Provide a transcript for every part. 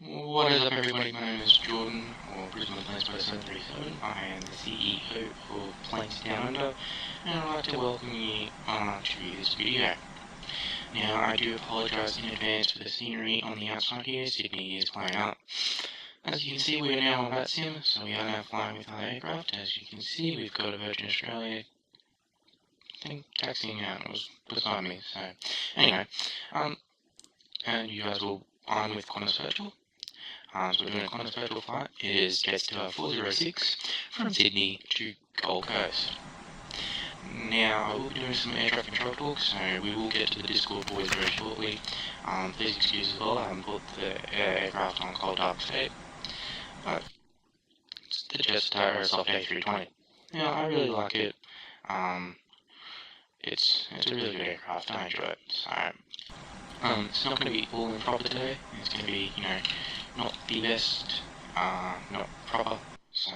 What is up, everybody? My name is Jordan, or Brisbane Plains Boat 737. I am the CEO of Plains Down Under, and I'd like to welcome you to this video. Now, I do apologise in advance for the scenery on the outside here. Sydney is playing up. As you can see, we are now on vatsim, so we are now flying with our aircraft. As you can see, we've got a Virgin Australia, I think, taxiing out. It was beside me, so anyway. And you guys will, I'm with Qantas Virtual. So we're doing a Qantas Virtual flight. It is Jst406 from Sydney to Gold Coast. Now, I will be doing some air traffic control talk, so we will get to the Discord boys very shortly. Please excuse as well, I haven't put the aircraft on cold dark state. But it's the Jst406 A320. Now, I really like it. It's a really good aircraft. I enjoy it. So, it's not going to be all improper today. It's going to be, not the best, not proper. So,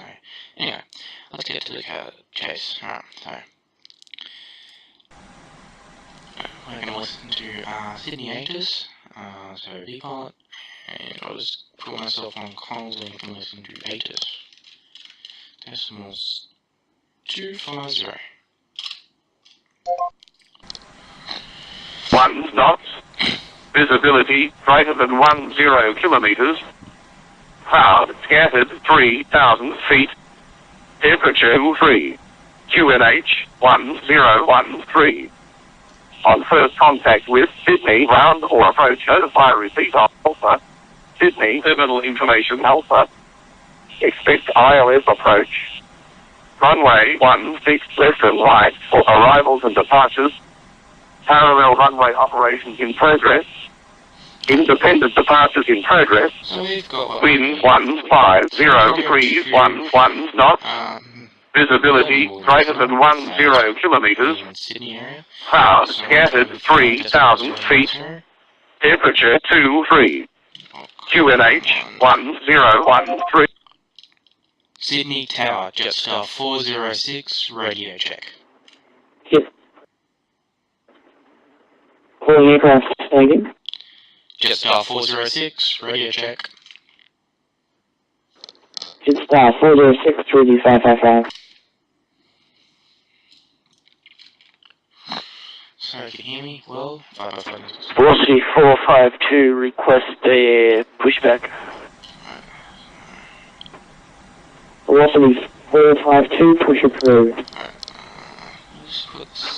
anyway, let's get to the chase. Alright, so we're going to listen to Sydney Actors, so V-Pilot, and I'll just put myself on comms and you can listen to Actors. Decimals 250. 1 knots. Visibility greater than 10 kilometers. Cloud scattered 3,000 feet. Temperature 3. QNH 1013. On first contact with Sydney, ground or approach, notify receipt of Alpha. Sydney, terminal information Alpha. Expect ILS approach. Runway 16 left and right for arrivals and departures. Parallel runway operations in progress. Independent departures in progress. So we've got Wind 150 degrees 11 knots. Visibility greater than 10 kilometers. Sydney area. Cloud scattered 3,000 feet. Temperature 23. QNH 1013. Sydney Tower, Jst406, radio check. Yes. Calling aircraft again. Jst406, radio check. Jst406, 3D555. So, can you hear me well? 555. Velocity 452, request a pushback. Velocity 452, push approved.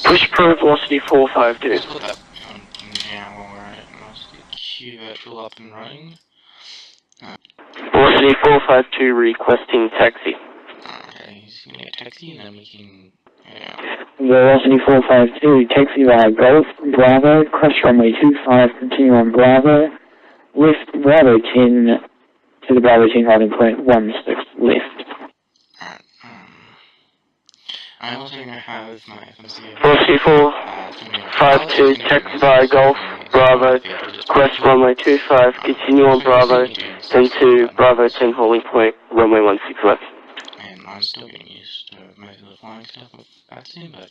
Push approved, velocity 452. Let's put that on now while we're at it. Let's get Q virtual up and running. Velocity 452, requesting taxi. Okay, he's gonna get taxi and then we can head out. Velocity 452, taxi via Golf, Bravo, crush runway 25, continue on Bravo, lift Bravo 10 to the Bravo 10 holding point 16, lift. Alright, I also gonna have my FMC. Velocity 452, taxi via Golf, Bravo, crest runway 25, continue on Bravo, then to Bravo 10 holding point, runway 16 left. And I'm still getting used to most of the flying stuff with vatsim, but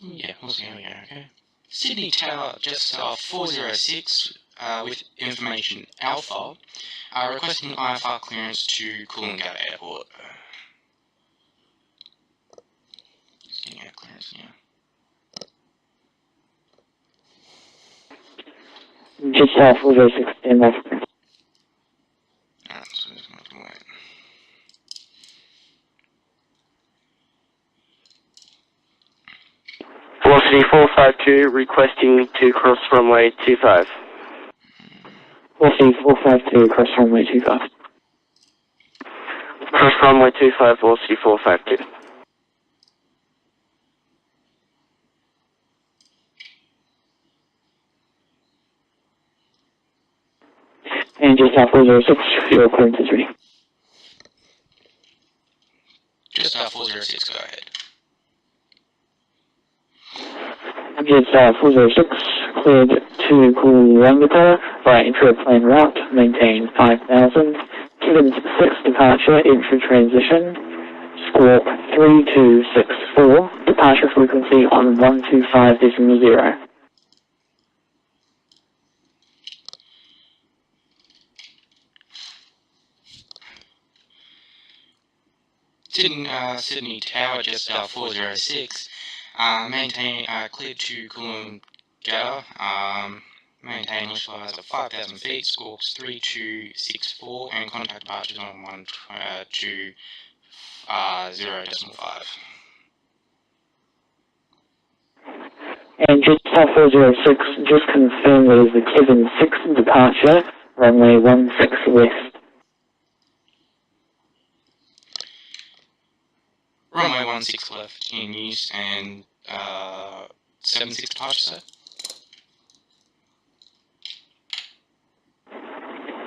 yeah, we'll see how we go, okay? Sydney Tower, Jst406, with information Alpha, requesting IFR clearance to Coolangatta Airport. Just getting out clearance now. Jst406, stand by. Alright, so just gonna have to wait. Velocity 452, requesting to cross runway 25. Velocity 452, cross runway 25. Cross runway 25, velocity 452. And Jst406, your clearance is ready. Jst406, go ahead. Jst406, cleared to Coolangatta by intra-plane route, maintain 5000. Given 6 departure, intra-transition, squawk 3264, departure frequency on 125.0. Sydney Tower, just 406. Maintain cleared to Coolangatta. Maintain launch flights of 5,000 feet, squawks 3264, and contact departures on 0.5. And just 406, just confirm that is the Kevin 6 departure, runway 16 left. Runway 16 left in use, and 76 departure, sir.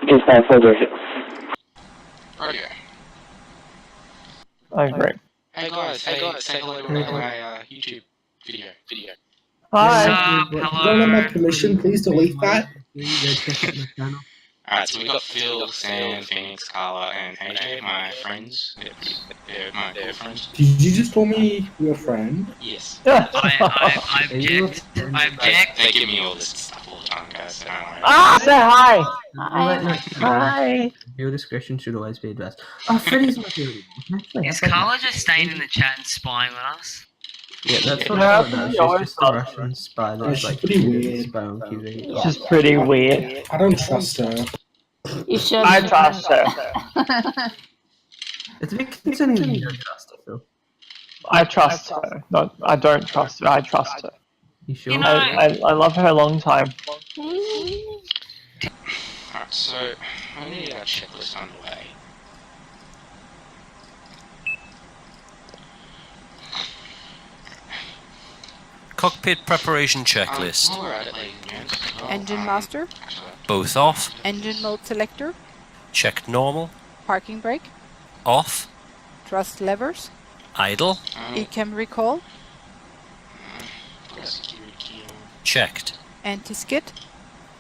Just 406. Radio. Oh, great. Hey guys, say hello to my YouTube video. Hi. If you don't have my permission, please delete that. Alright, so we got Phil, Sam, Phoenix, Carla, and AJ, my friends. They're my girlfriends. Did you just call me your friend? Yes. I object. They give me all this stuff all the time, guys, so don't worry. Say hi. Hi. Your discretion should always be advised. Oh, Freddy's not here anymore. Is Carla just staying in the chat and spying on us? Yeah, that's what Yeah, I thought. She's just a Russian spy that's She's like pretty weird. spy on QV. It's just pretty weird. I don't trust her. You should. I trust her. It's a bit concerning that you don't trust her, Phil. I trust her. No, I don't trust her. I trust her. You sure? You know- I love her a long time. Alright, so I need our checklist underway. Cockpit preparation checklist. While we're at it, ladies and gents, as well, Engine master, actually, Both off. engine mode selector, Checked normal. parking brake, Off. thrust levers, Idle. ECAM recall, put a security key on. Checked. anti-skid,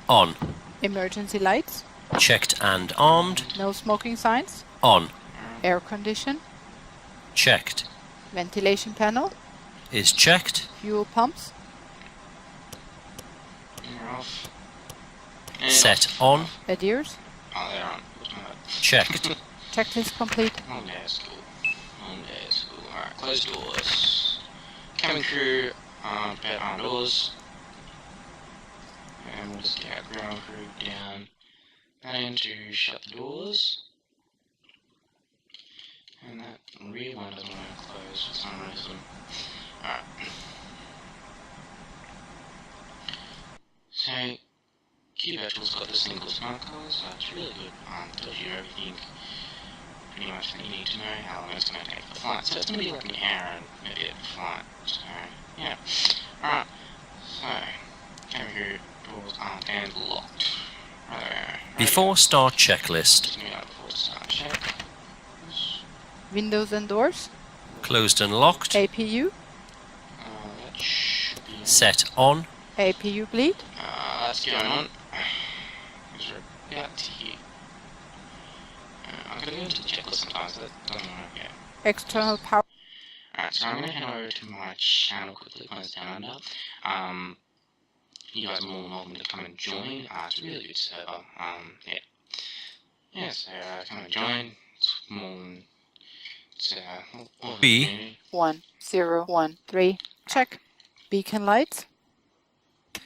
On. emergency lights, Checked and armed. no smoking signs, On. air condition, Checked. ventilation panel, Is checked. fuel pumps, You're off. And Set off. on. adheres, Oh, they're on. Checked. checklist complete, Long day at school. Long day at school. Alright, close doors. Cabin crew, prepare arm doors. And we'll just get our ground crew down. That in to shut the doors. And that rear one doesn't want to close for some reason. Alright. So, Q-Virtual's got this thing called Smart Cars, so it's really good. Tells you everything, pretty much that you need to know, how long it's going to take for the flight. So it's going to be like an hour and maybe a flight. So, yeah. Alright. So, cabin crew doors aren't and locked. Right. Before start checklist. Just move out before the start check. windows and doors, Closed and locked. APU, That should be... Set on. APU bleed, That's going on. Because we're about to hit. I'm going to go into the checklist sometimes, so that doesn't work yet. external power, Alright, so I'm going to head over to my channel quickly when it's down under. You guys are more than welcome to come and join. It's a really good server. Yeah. Yeah, so come and join. It's more than... It's, all of the B. community. 1013, check, beacon lights,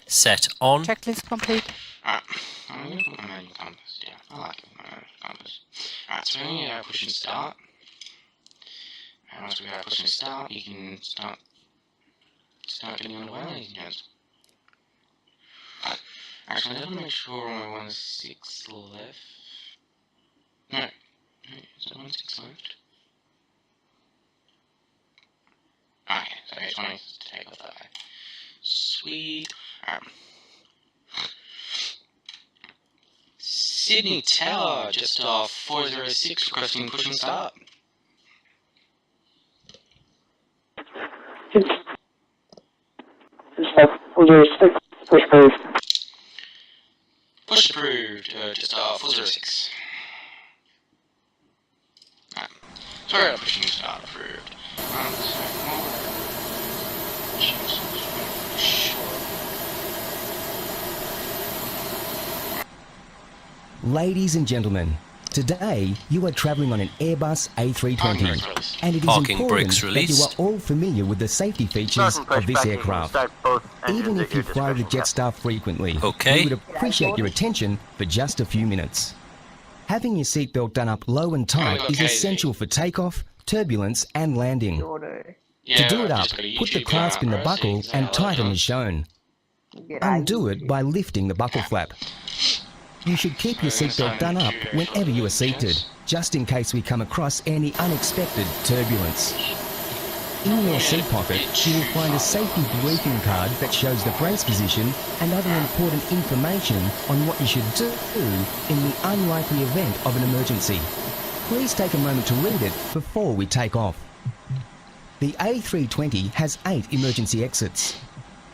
Set on. checklist complete, Alright, I'm going to put my manual compass down. I like it, my manual compass. Alright, so when you push and start, and once we push and start, you can start getting underway, ladies and gents. Actually, I gotta make sure on my 16 left. No, is it 16 left? Okay, so it's 20 to take off that way. Sweet. Sydney Tower, just off 406, requesting push and start. It's 406, push proof. Push approved, just 406. Sorry about pushing start approved. Ladies and gentlemen, Today, you are travelling on an Airbus A320, and it is Parking important brakes that you released. are all familiar with the safety features of this aircraft. Even if you fly with Jetstar frequently, Okay. we would appreciate your attention for just a few minutes. Having your seatbelt done up low and tight is essential for takeoff, turbulence and landing. To do it up, put the clasp in the buckle and tighten as shown. Undo it by lifting the buckle flap. You should keep your seatbelt done up whenever you are seated, just in case we come across any unexpected turbulence. In your seat pocket, you will find a safety briefing card that shows the brace position and other important information on what you should do in the unlikely event of an emergency. Please take a moment to read it before we take off. The A320 has 8 emergency exits.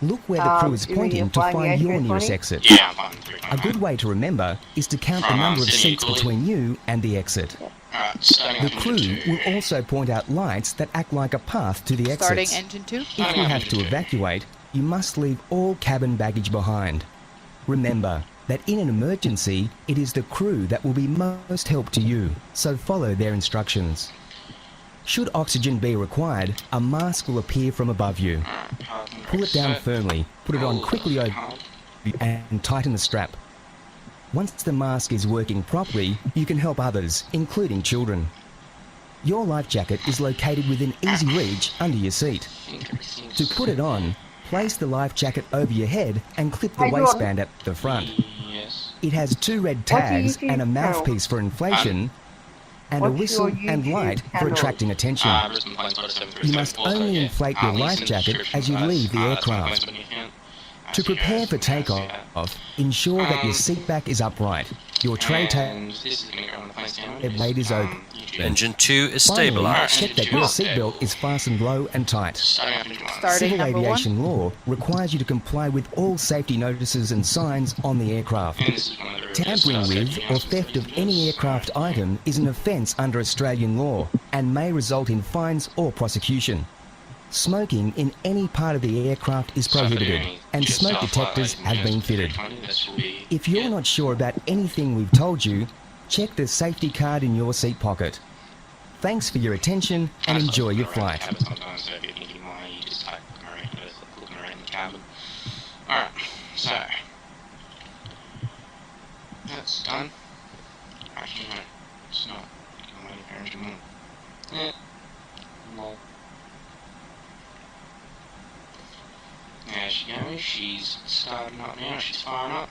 Look where the crew is pointing to find your nearest exit. Yeah, I'm fine. A good way to remember is to count the number of seats between you and the exit. Alright, starting The up crew engine 2. will also point out lights that act like a path to the Starting exits. engine 2. If you have to evacuate, you must leave all cabin baggage behind. Remember that in an emergency, it is the crew that will be most help to you, so follow their instructions. Should oxygen be required, a mask will appear from above you. Pull it down firmly, put it on quickly over you and tighten the strap. Once the mask is working properly, you can help others, including children. Your life jacket is located within easy reach under your seat. To put it on, place the life jacket over your head and clip the waistband at the front. Yes. It has 2 red tags and a mouthpiece for inflation, and a whistle and light for attracting attention. You must only inflate your life jacket as you leave the aircraft. To prepare for takeoff, ensure that your seat back is upright, your tray table is open. Engine 2 is Finally, stabilized. check that your seatbelt is fastened low and tight. Starting Civil number 1. aviation law requires you to comply with all safety notices and signs on the aircraft. Tampering with or theft of any aircraft item is an offence under Australian law and may result in fines or prosecution. Smoking in any part of the aircraft is prohibited, and smoke detectors have been fitted. If you're not sure about anything we've told you, check the safety card in your seat pocket. Thanks for your attention and enjoy your flight. Alright, so that's done. Actually, no, it's not. I'm waiting for engine 1. Yeah. Lol. There she goes. She's starting up now. She's firing up.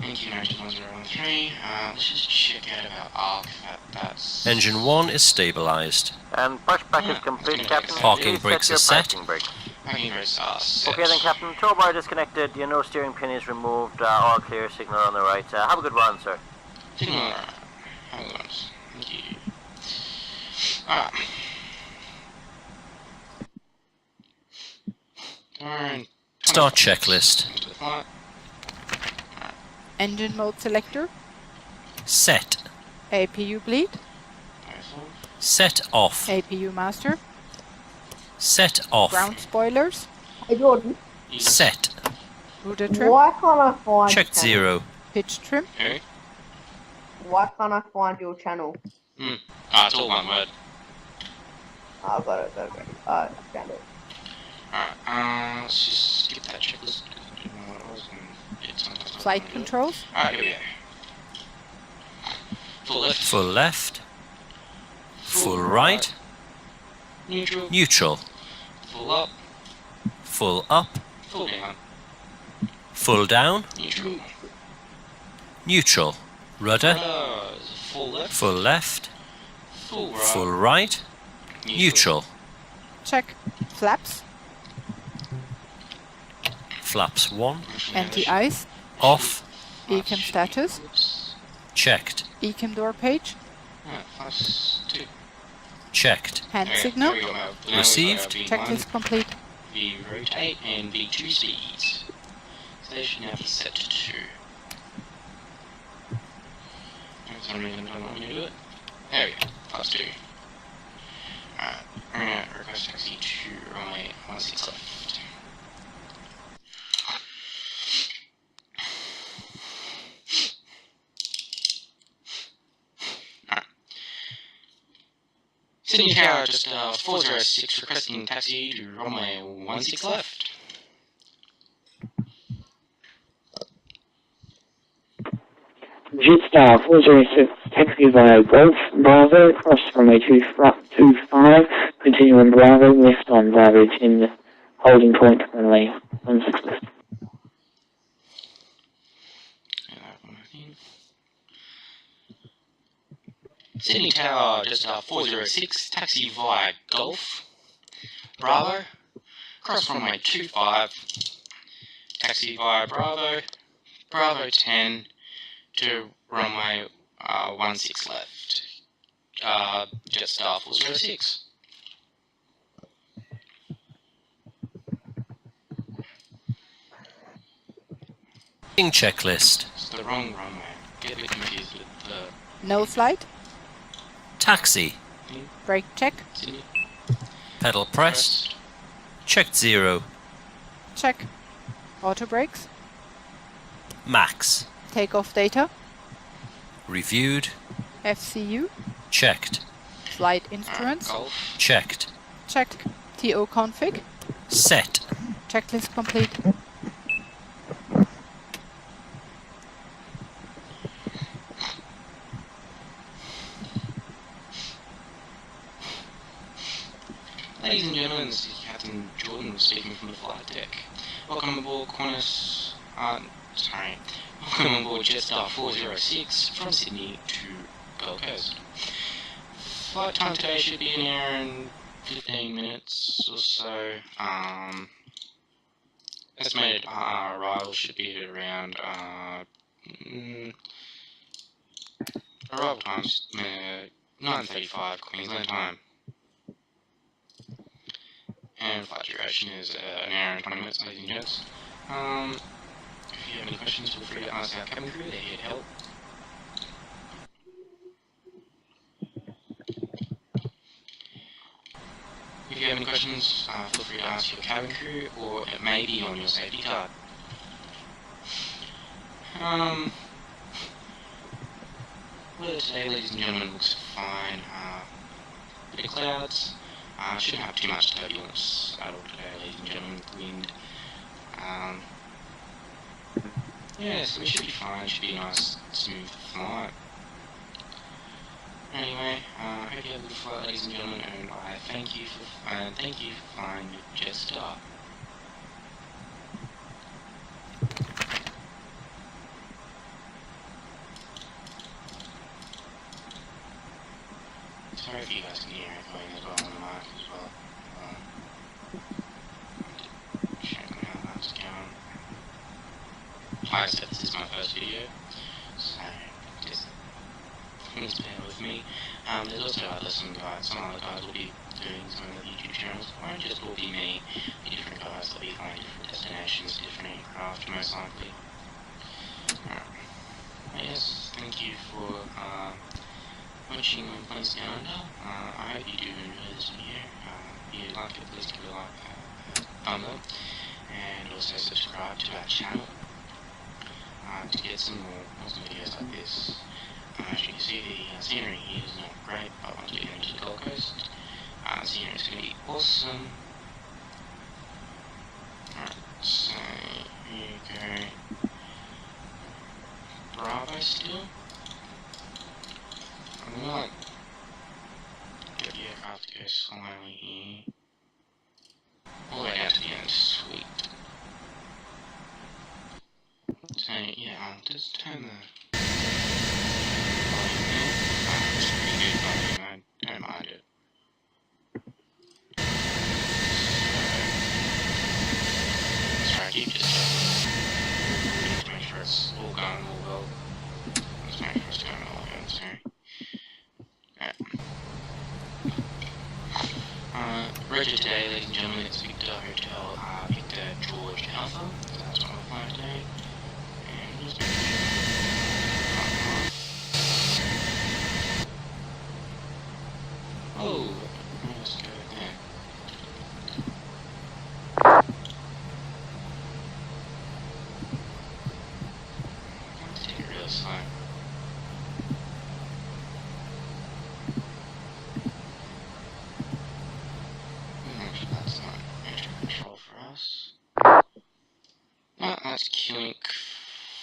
Thank you, engine 1013. Let's just check out about arc. That's Engine 1 is stabilized. And pushback is complete, Captain. Parking Please brakes set are set. your parking brake. parking brakes are set. Okay then, Captain. Tow bar disconnected. Your nose steering pin is removed. All clear. Signal on the right. Have a good run, sir. Signal on the right. Hold on. Thank you. Alright. Alright. Start checklist. Into the flight. Engine mode selector. Set. APU bleed. Set off. APU master. Set off. Ground spoilers. Hey Jordan, Set. Rudder trim. why can't I find Checked your channel? 0. Pitch trim. Okay. Why can't I find your channel? It's all one word. Oh, got it. I found it. Alright, let's just skip that checklist because I didn't know what it was and it's sometimes not Flight gonna do it. controls. Alright, here we go. Full left. Full left. Full right. Neutral. Neutral. Full up. Full up. Full down. Full down. Neutral. Neutral. Rudder. Full left. Full left. Full right. Full right. Neutral. Check. Flaps. Flaps 1. Anti-ice. Off. Ecam status. Checked. Ecam door page. Plus 2. Checked. Hand Okay, signal. there we go, now we go, Received. V1, Checklist complete. V rotate and V2 speeds. So they should now be set to 2. For some reason, I don't want me to do it. There we go. Plus 2. Alright, we're gonna request taxi to runway 16 left. Sydney Tower, just 406, requesting taxi to runway 16 left. Jst406, taxi via Golf Bravo, cross runway 25, continuing Bravo, left on Bravo 10, holding point runway 16 left. Sydney Tower, just 406, taxi via Golf Bravo, cross runway 25, taxi via Bravo, Bravo 10 to runway 16 left, Jetstar 406. Checklist. It's the wrong runway. Get a bit confused with the... No flight. Taxi. Brake check. Pedal pressed. Checked 0. Check. Auto brakes. Max. Takeoff data. Reviewed. FCU. Checked. Flight instruments. Checked. Checked. TO config. Set. Checklist complete. Ladies and gentlemen, this is Captain Jordan speaking from the flight deck. Welcome aboard welcome aboard Jetstar 406 from Sydney to Gold Coast. Flight time today should be an hour and 15 minutes or so. Estimated arrival should be at around arrival times 9:35 Queensland time. And flight duration is an hour and 20 minutes, ladies and gents. If you have any questions, feel free to ask our cabin crew, they're here to help. If you have any questions, feel free to ask your cabin crew, or it may be on your safety card. Weather today, ladies and gentlemen, looks fine. Bit of clouds. Shouldn't have too much turbulence at all today, ladies and gentlemen, with wind. Yeah, so we should be fine, should be a nice, smooth flight. Anyway, I hope you have a good flight, ladies and gentlemen, and I thank you for flying with Jetstar. Sorry if you guys can hear it going as well on the mic as well. Check how that's going. Like I said, this is my first video, so just please bear with me. There's also some other guys will be doing some of the YouTube channels. It won't just all be me, the different guys will be flying different destinations, different aircraft, most likely. Yes, thank you for watching on Planes Down Under. I hope you do enjoy this video. If you like it, please give it a thumb up, and also subscribe to our channel to get some more awesome videos like this. As you can see, the scenery here is not great, but once we get into the Gold Coast, the scenery is going to be awesome. Alright, so here you go. Bravo still. I'm gonna get the aircraft to go slowly here. All the way down to the end, sweet. So yeah, I'll just turn the volume down. It's pretty good volume, I don't mind it. Sorry, I keep just need to make sure it's all going all well. Let's make sure it's going all well, sorry. Roger today, ladies and gentlemen, it's Victor Hotel, Victor George Alpha. So that's what we're flying today. And just oh, let's go there. Let's take it real slow. That's killing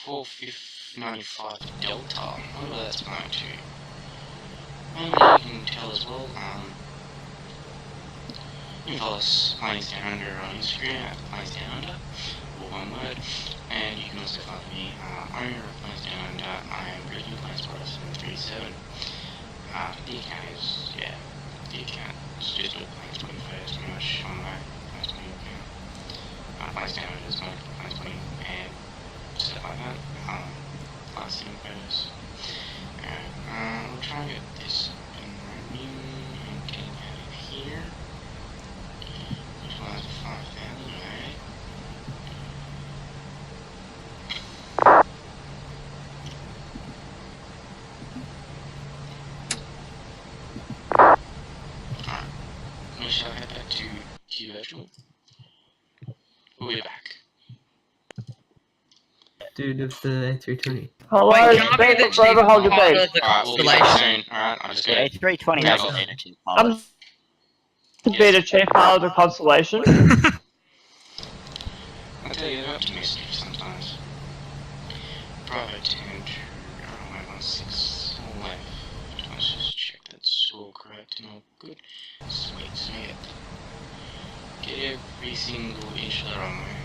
4595 Delta. I wonder where that's going to. Maybe you can tell as well, you can follow us Planes Down Under on Instagram at Planes Down Under, or one word, and you can also follow me, owner of Planes Down Under. I am Brisbane Planes Product 737. The account is, yeah, the account is just all Planes 20 first, pretty much on my Planes 20 account. Planes Down Under is not Planes 20 and stuff like that. Last thing photos. We'll try and get this up and running and getting out of here. Which was 5,000, right? Alright. We shall head back to Q Virtual. We'll be back. Dude of the A320. Hello, Wait, can I be the thanks chief for hold your pilot base. of the Alright, we'll be back Constellation? soon. Alright, I'll just go. A320 Yeah, has well, an energy I'm pilot. to be the chief pilot of the Constellation. I tell you, they're optimistic sometimes. Bravo 10 to runway 16 left. Let's just check that's all correct and all good. Sweet, sweet. Get every single inch of the runway.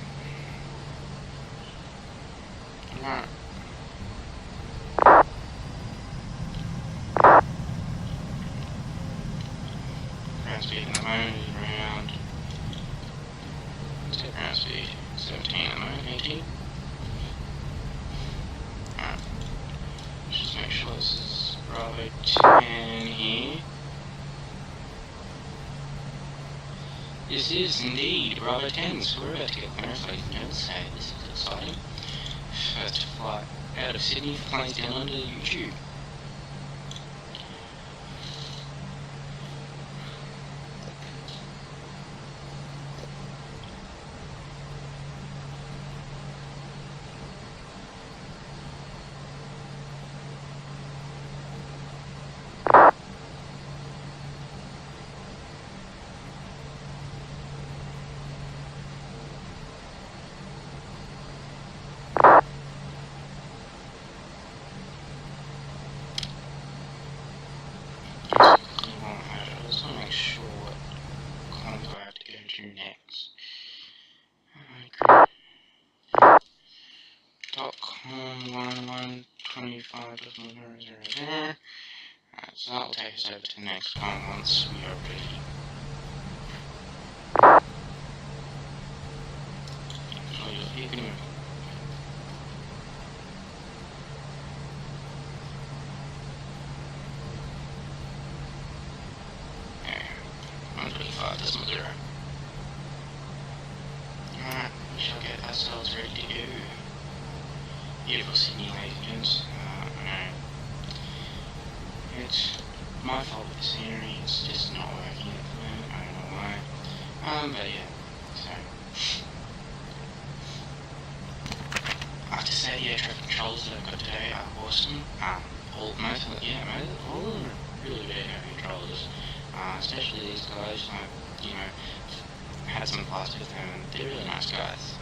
Right. Ground speed at the moment is around. Let's get ground speed 17 at the moment, 18. Alright. Let's just make sure this is Bravo 10 here. This is indeed Bravo 10, so we're about to get clearance, ladies and gentlemen, so this is exciting. First flight out of Sydney for Planes Down Under YouTube. I just want to make sure what comms I have to go to next. .com 1125.000 there. So that will take us over to the next one once we are ready. So you can Alright, we shall get ourselves ready to go. Beautiful Sydney, ladies and gents. It's my fault with the scenery, it's just not working at the moment, I don't know why. But yeah, so. I have to say the air traffic controls that I've got today are awesome. All of them are really good air traffic controllers. Especially these guys, you know, had some flights with them, and they're really nice guys.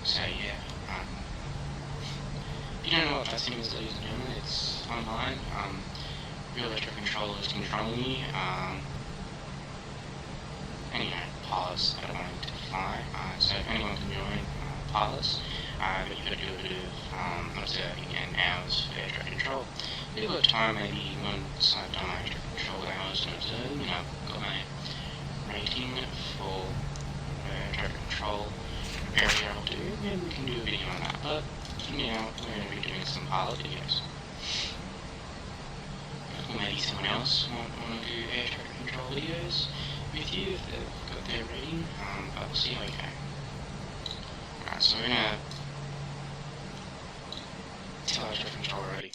So yeah, if you don't know what vatsim is, ladies and gentlemen, it's online. Real electric controllers controlling you, and you know, pilots that are wanting to fly. So anyone can join pilots, but you've got to do a bit of observing and hours for air traffic control. If you've got time, maybe once I've done my air traffic control hours and observing, and I've got my rating for air traffic control area I'll do, maybe we can do a video on that, but you know, we're going to be doing some pilot videos. Or maybe someone else want to do air traffic control videos with you if they've got their rating, but we'll see how we go. Alright, so we're going to tell air traffic control already.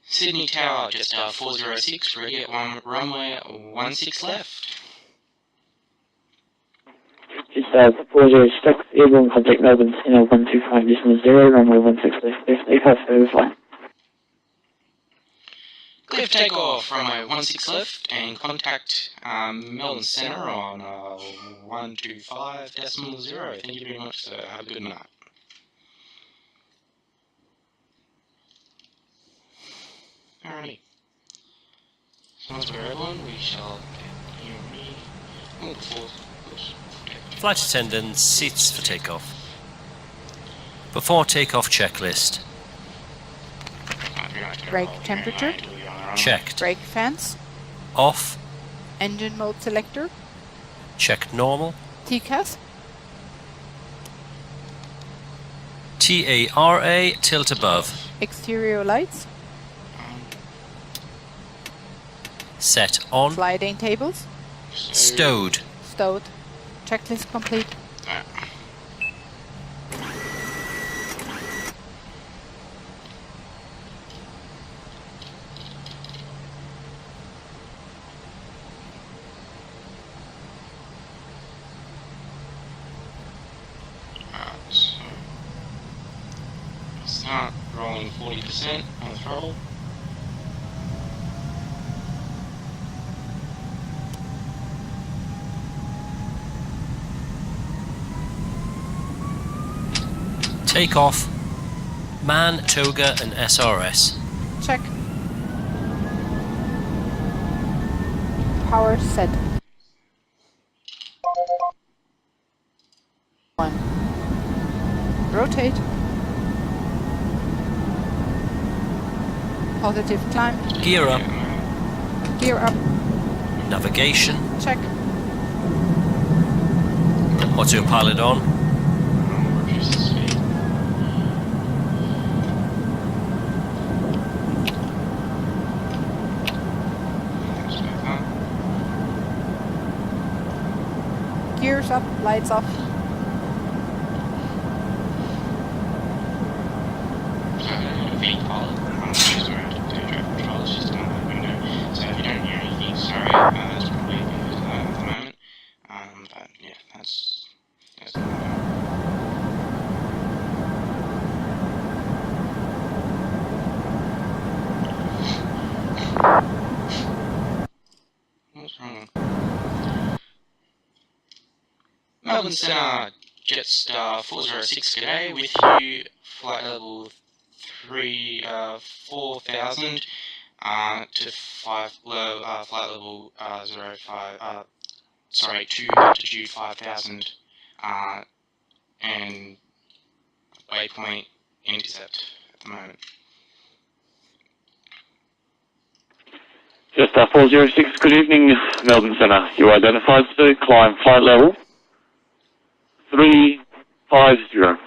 Sydney Tower, just 406, ready at runway 16 left. Just 406, airborne contact Melbourne, Center 125.0, runway 16 left, takeoff over flight. Clear for takeoff from a 16 left and contact Melbourne Centre on 125.0. Thank you very much, sir. Have a good night. Alrighty. So once we're everyone, we shall get here me. Oh, before Flight attendants, seats for takeoff. Before takeoff checklist. Brake temperature. Checked. Brake fans. Off. Engine mode selector. Checked normal. TCAS. TARA, tilt above. Exterior lights. Set on. Sliding tables. Stowed. Stowed. Checklist complete. Start rolling 40% on the throttle. Takeoff. Man, toga and SRS. Check. Power set. 1. Rotate. Positive climb. Gear up. Gear up. Navigation. Check. Autopilot on. Gears up, lights off. So if you don't hear anything, sorry, that's probably because at the moment. But yeah, that's what's wrong? Melbourne Centre, Jst406 today with you, flight level 4000 to flight level 05, to altitude 5000 and waypoint intercept at the moment. Jst406, good evening, Melbourne Centre. You identified to climb flight level 350.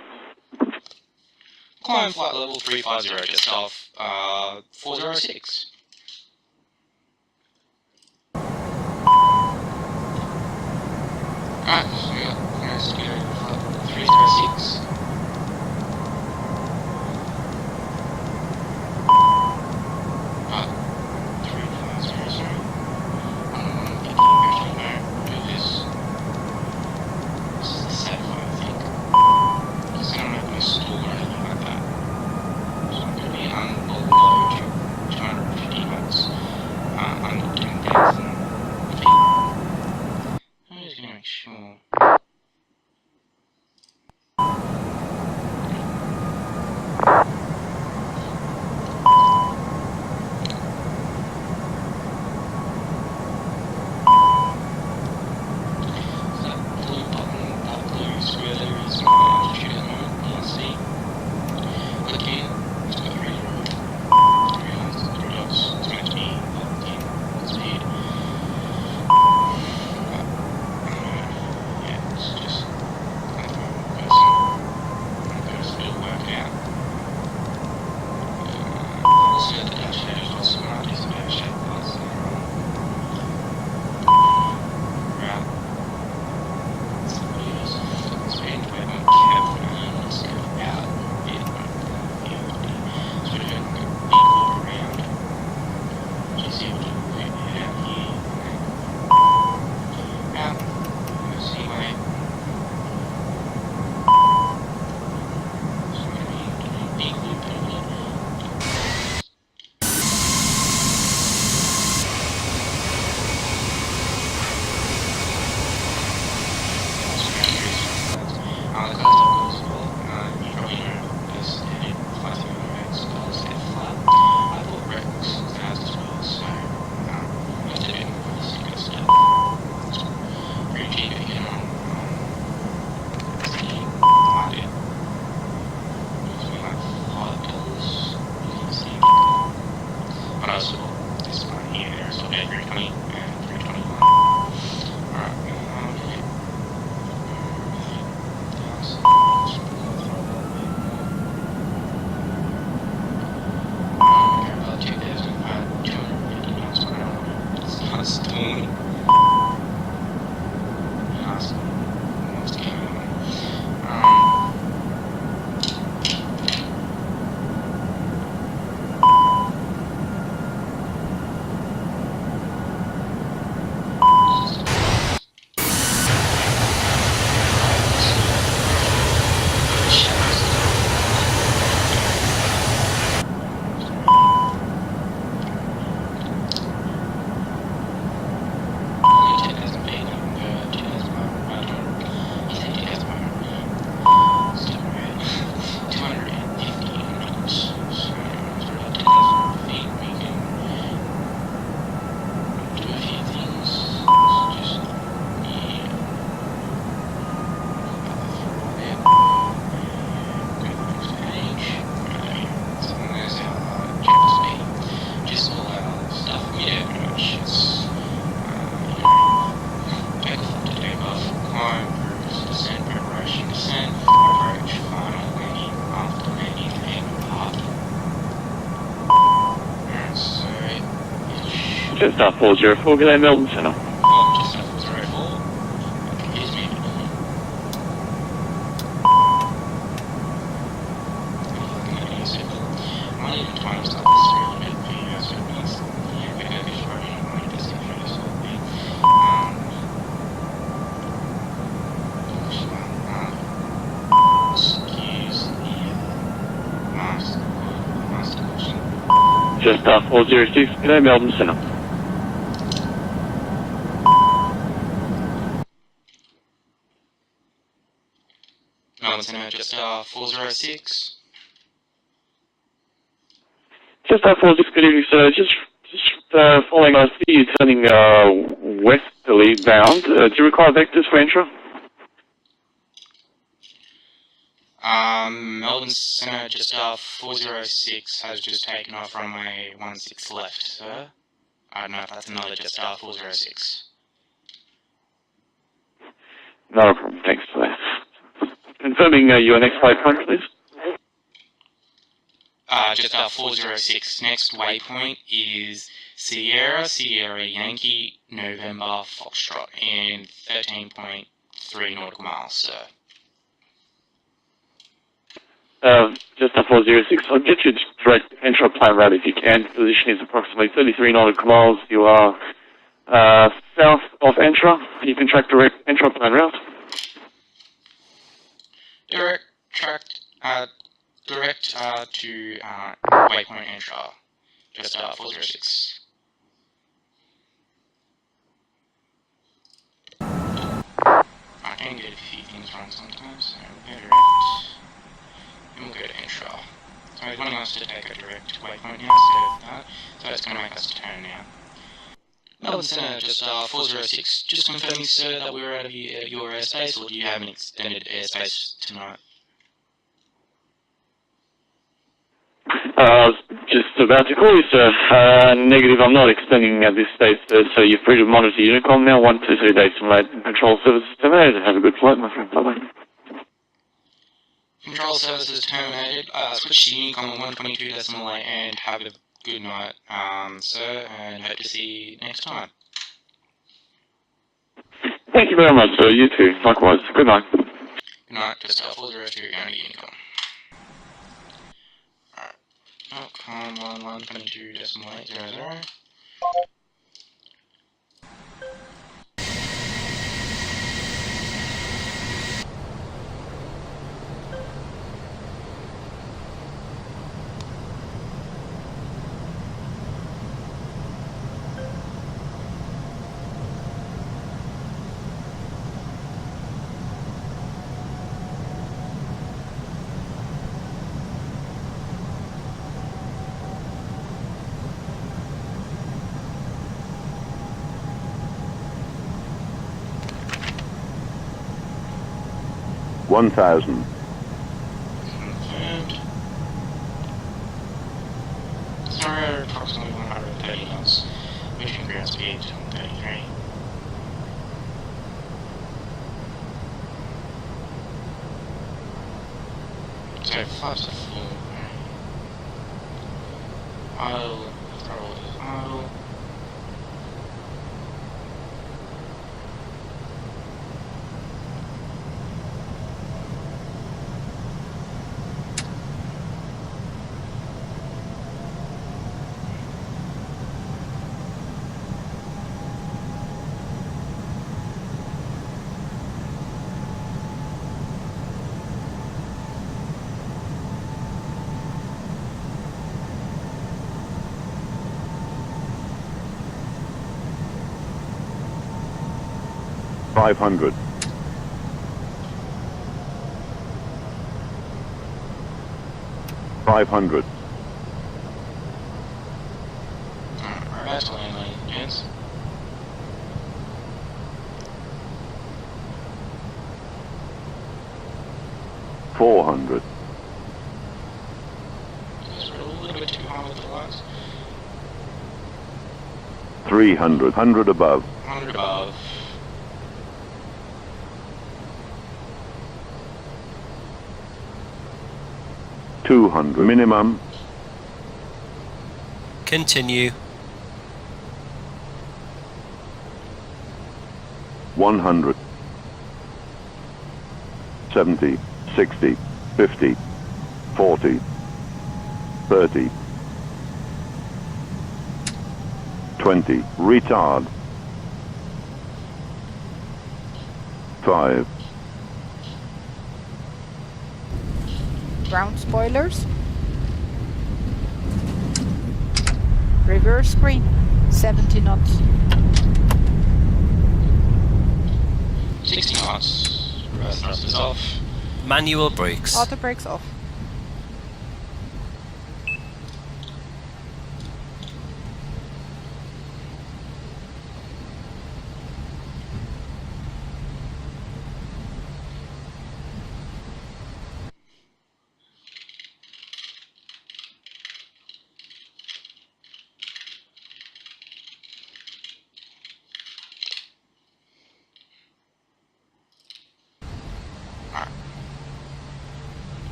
Climb flight level 350, just off 406. Alright, so yeah, let's go flight level 306. I'm just gonna make sure. Jst404, good day, Melbourne Centre. Oh, Jst404. Excuse me. I might even time start this really bit for you guys, so please, yeah, we go this road, I might just go this whole bit. Excuse the master question. Jst406, good day, Melbourne Centre. Melbourne Centre, Jst406. Jst406, good evening, sir. Just following, I see you turning westerly bound. Do you require vectors for entry? Melbourne Centre, Jst406 has just taken off runway 16 left, sir. I don't know if that's another Jst406. No problem, thanks for that. Confirming your next flight time, please. Jst406. Next waypoint is Sierra Yankee November Foxtrot in 13.3 nautical miles, sir. Jst406, I'll get you direct entry plan route if you can. Position is approximately 33 nautical miles. You are south of Entra. You can track direct entry plan route. Direct to waypoint Entra, Jst406. I can get a few things wrong sometimes, so we'll go direct, and we'll go to Entra. So he's wanting us to take a direct waypoint now instead of that, so it's going to make us turn now. Melbourne Centre, Jst406, just confirming, sir, that we were out of your airspace, or do you have an extended airspace tonight? Just about to call you, sir. Negative, I'm not extending at this stage, sir, so you're free to monitor Unicom now. 123 days from late. Control services terminated. Have a good flight, my friend. Bye-bye. Control services terminated. Switch to Unicom 122.8 and have a good night, sir, and hope to see you next time. Thank you very much, sir. You too. Likewise. Good night. Good night, Jst402, going to Unicom. Alright, Unicom 122.800. $1,000. Confirmed. Sorry, approximately 130 knots. Mission ground speed 133. So flaps are full. Idle, throttle is idle. $500. $500. Alright, that's land, ladies and gents. $400. These are a little bit too high with the lights. $300. 100 above. 100 above. $200 minimum. Continue. 100. 70, 60, 50, 40, 30, 20, retard. 5, Ground spoilers. Reverse screen. 70 knots. 60 knots. Reverse thrusters off. Manual brakes. Auto brakes off.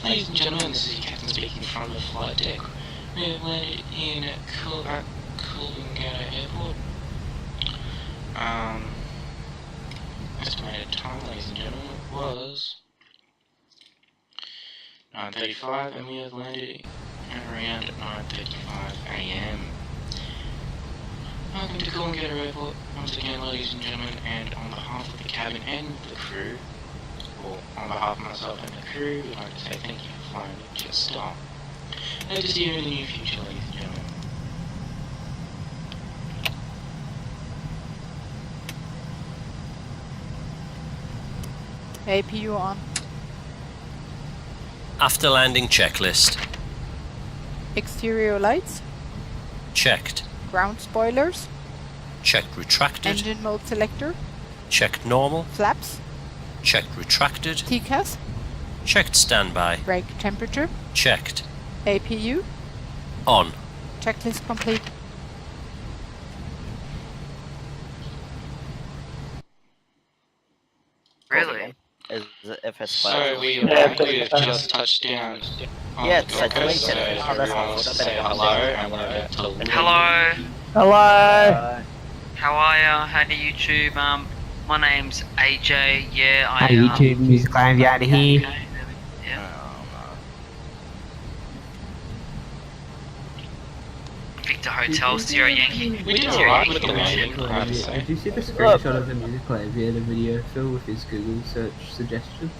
Ladies and gentlemen, this is your captain speaking from the flight deck. We have landed in Coolangatta Airport. Estimated time, ladies and gentlemen, was 9:35, and we have landed around 9:35 AM. Welcome to Coolangatta Airport once again, ladies and gentlemen, and on behalf of the cabin and the crew, or on behalf of myself and the crew, we'd like to say thank you for flying with Jst406. Hope to see you in the near future, ladies and gentlemen. APU on. After landing checklist. Exterior lights. Checked. Ground spoilers. Checked retracted. Engine mode selector. Checked normal. Flaps. Checked retracted. TCAS. Checked standby. Brake temperature. Checked. APU. On. Checklist complete. Really? Is the FS So we have just touched down on Yes, the Gold Coast, so everyone wants to say hello, and we're about to leave. Hello. Hello. How are ya? Hey YouTube. My name's AJ. Yeah, I. Hey YouTube, music live out of here. Okay, yeah. Victor Hotel, Zero Yankee. We did Zero alright Yankee. with the landing, I have to say. Did you see the screenshot of the music live via the video Phil with his Google search suggestions?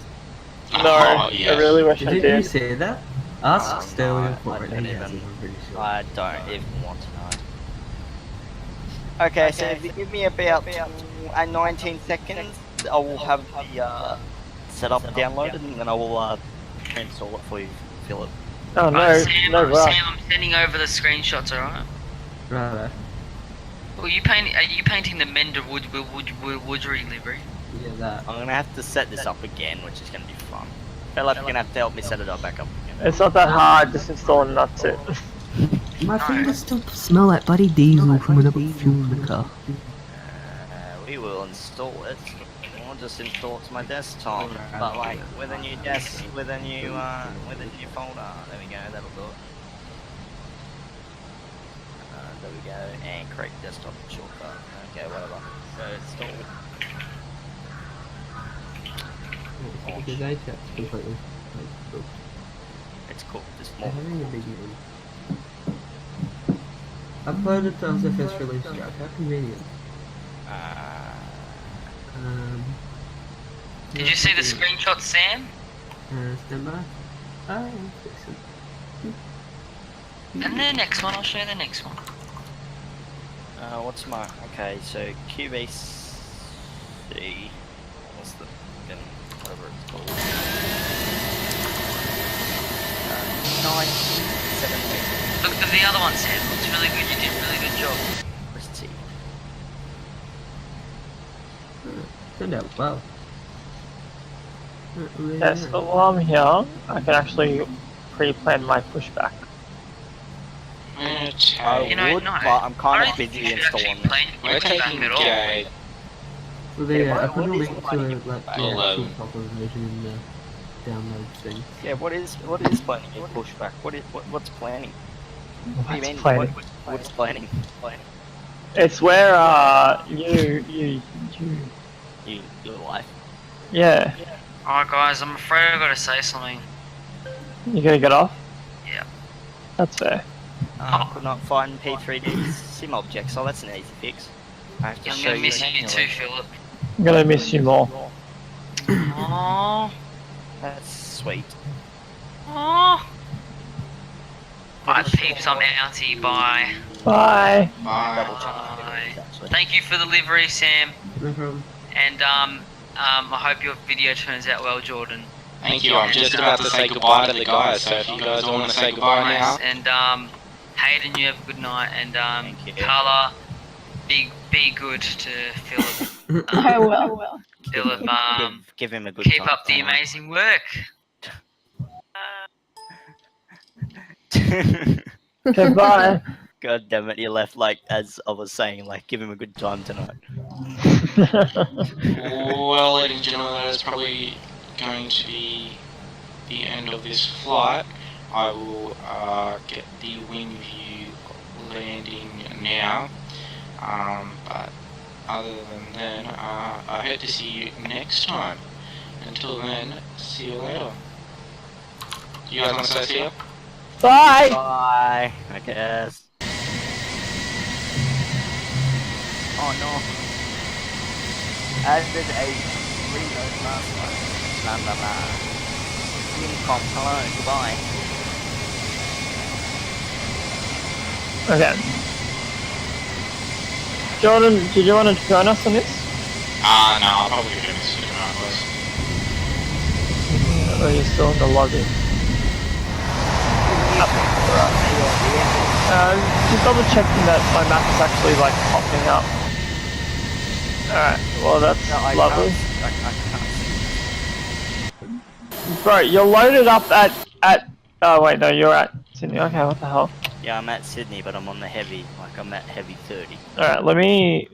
No, Oh, yeah. I really wish I Did you did. see that? Ask Sterling for it. I don't He has even- it, I'm pretty sure. I don't even want to know. Okay, so if you give me about 19 seconds, I will have the setup downloaded, and then I will install it for you, Philip. Oh no, Sam, no rush. Sam, I'm sending over the screenshots, alright? Righto. Well, are you painting the Mender Woodry livery? Yeah, that. I'm gonna have to set this up again, which is gonna be fun. Philip, you're gonna have to help me set it up back up again. It's not that hard, just install and that's it. My fingers still smell like bloody diesel from when I put fuel in the car. We will install it. I'll just install it to my desktop, but like with a new with a new folder. There we go. That'll do it. There we go. And create desktop shortcut. Okay, whatever. So install. Because I checked completely. It's cool. This They're more. having a big meeting. Uploaded to LSFS release track. How convenient. Did you see the screenshot, Sam? Stand by. Oh, fix it. And the next one, I'll show you the next one. What's my okay? So QBC. What's the whatever it's called? 978. Look at the other one, Sam. Looks really good. You did a really good job. Let's see. Turned out well. Yes, but while I'm here, I can actually pre-plan my pushback. You know, would, no. but I'm kind I of don't think busy you should installing actually this. plan your We're pushback taking at all. Jade. Well, there, I put a what is link to like- a, like, the actual proper version in the download thing. Yeah, what is planning your pushback? What's planning? What do you mean? Planning? What's planning? It's where Your life. yeah. Alright guys, I'm afraid I've got to say something. You gonna get off? Yeah. That's fair. Could not find P3D sim objects, so that's an easy fix. I have to I'm show gonna you miss you manually. too, Philip. I'm gonna miss you more. Aww. That's sweet. Aww. Alright peeps, I'm outie, bye. Bye. Bye. Thank you for the livery, Sam. No problem. And I hope your video turns out well, Jordan. Thank you. I'm just about to say goodbye to the guys, so if you guys all want to say goodbye now. And Hayden, you have a good night. And Carla, be good to Philip. I will. Philip, give him a good keep time. up the amazing work. Goodbye. God damn it, you left like as I was saying, like give him a good time tonight. Well, ladies and gentlemen, that is probably going to be the end of this flight. I will get the wing view landing now. But other than then, I hope to see you next time. Until then, see you later. You guys want to say see ya? Bye. Bye, I guess. Oh no. Added a reload master. La la la. Incom, hello, goodbye. Okay. Jordan, did you want to join us on this? No, I'll probably give this to you, Or are you still in the lobby? Just double checking that my map is actually like popping up. Alright, well that's lovely. I can't see. Bro, you're loaded up at oh wait, no, you're at Sydney. Okay, what the hell? Yeah, I'm at Sydney, but I'm on the heavy. Like I'm at heavy 30. Alright, let me